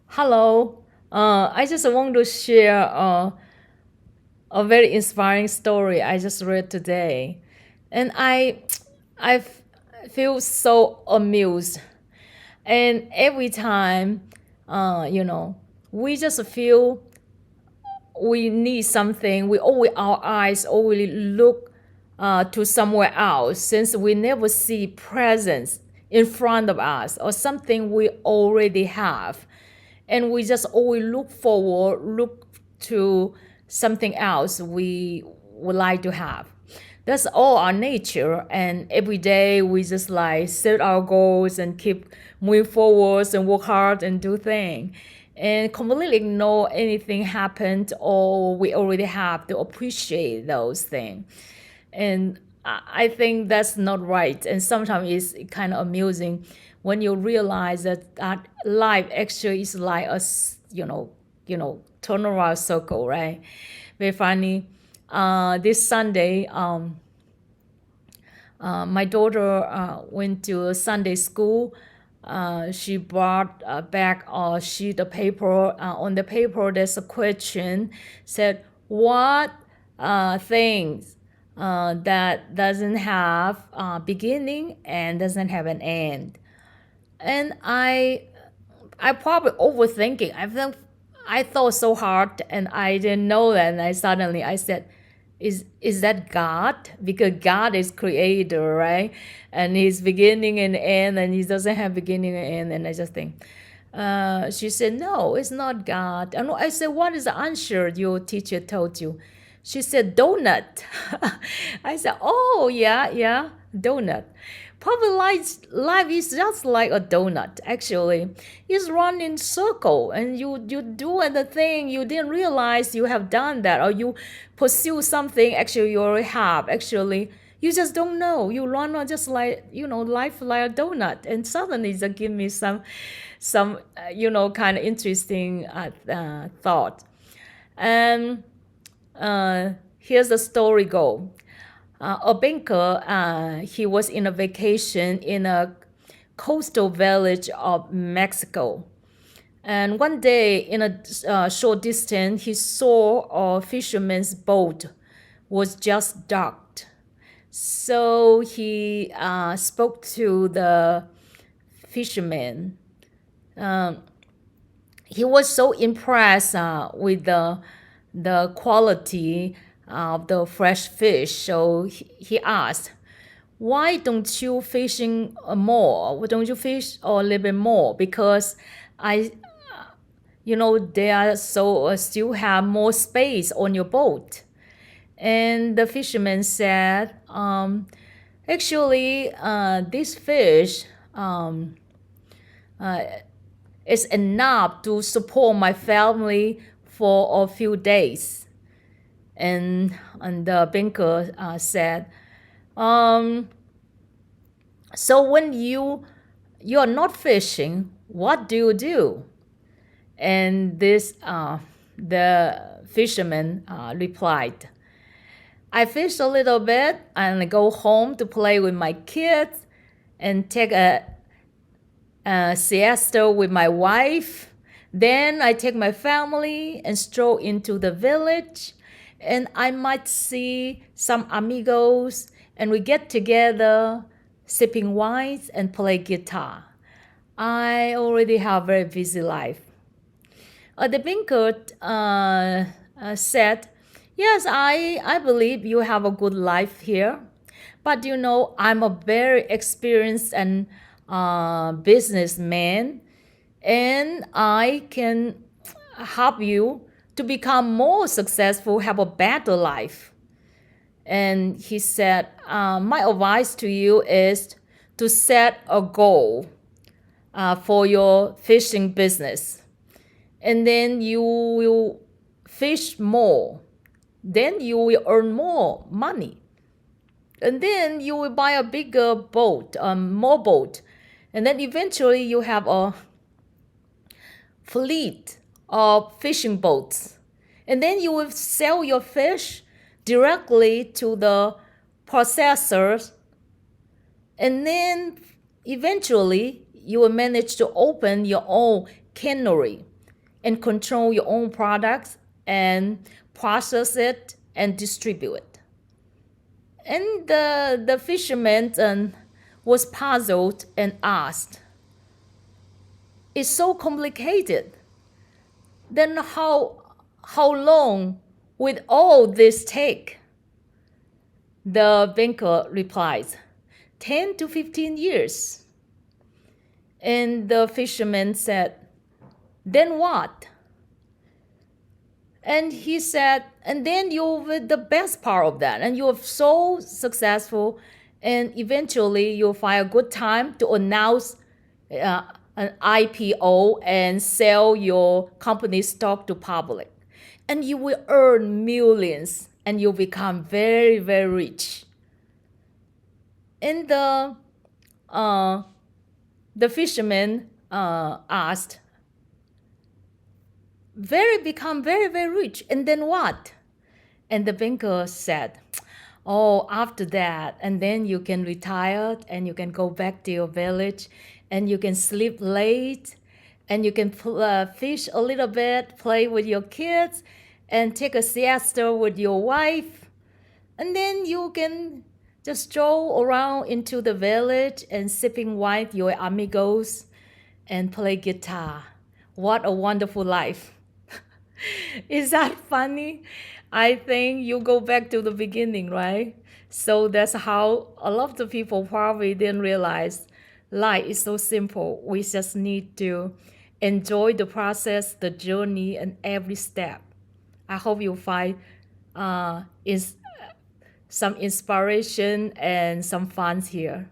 Hello. I just want to share a very inspiring story I just read today, and I feel so amused. And every time, you know, we just feel we need something. We always our eyes always look to somewhere else since we never see presence in front of us or something we already have, and we just always look to something else we would like to have. That's all our nature, and every day we just like set our goals and keep moving forwards and work hard and do things and completely ignore anything happened or we already have to appreciate those things. And I think that's not right. And sometimes it's kind of amusing when you realize that life actually is like turnaround circle, right? Very funny. This Sunday, my daughter went to Sunday school. She brought back a sheet of paper. On the paper, there's a question said, "What things that doesn't have a beginning and doesn't have an end?" And I probably overthinking. I thought so hard and I didn't know that. And I said, is that God? Because God is creator, right? And he's beginning and end, and he doesn't have beginning and end. And I just think, she said, no, it's not God. And I said, what is the answer your teacher told you? She said, donut. I said, oh, yeah, yeah, donut. Probably life is just like a donut, actually. It's run in circle and you do the thing you didn't realize you have done that, or you pursue something actually you already have. Actually, you just don't know. You run on just like, life like a donut, and suddenly it just give me some kind of interesting thought. And here's the story go. A banker, he was in a vacation in a coastal village of Mexico. And one day, in a short distance, he saw a fisherman's boat was just docked. So he spoke to the fisherman. Um, he was so impressed with the quality of the fresh fish. So he asked, "Why don't you fishing more? Why don't you fish a little bit more? Because I, they are so still have more space on your boat." And the fisherman said, "Actually, this fish is enough to support my family for a few days." And the banker said, um, "So when you're not fishing, what do you do?" And the fisherman replied, "I fish a little bit and go home to play with my kids and take a siesta with my wife. Then I take my family and stroll into the village, and I might see some amigos, and we get together, sipping wines and play guitar. I already have a very busy life." The banker said, "Yes, I believe you have a good life here. But I'm a very experienced and businessman, and I can help you to become more successful, have a better life." And he said, "My advice to you is to set a goal for your fishing business. And then you will fish more. Then you will earn more money. And then you will buy a bigger boat, more boat. And then eventually you have a fleet of fishing boats. And then you will sell your fish directly to the processors. And then eventually you will manage to open your own cannery. and control your own products and process it and distribute it. And the fisherman was puzzled and asked, "It's so complicated. Then how long will all this take?" The banker replies, 10 to 15 years. And the fisherman said, "Then what?" And he said, "And then you're the best part of that, and you're so successful, and eventually you'll find a good time to announce an IPO and sell your company stock to public. And you will earn millions, and you'll become very, very rich." And the fisherman asked, become very, very rich, and then what?" And the banker said, "Oh, after that, and then you can retire, and you can go back to your village, and you can sleep late, and you can fish a little bit, play with your kids, and take a siesta with your wife, and then you can just stroll around into the village and sipping wine with your amigos and play guitar. What a wonderful life." Is that funny? I think you go back to the beginning, right? So that's how a lot of people probably didn't realize life is so simple. We just need to enjoy the process, the journey, and every step. I hope you find some inspiration and some fun here.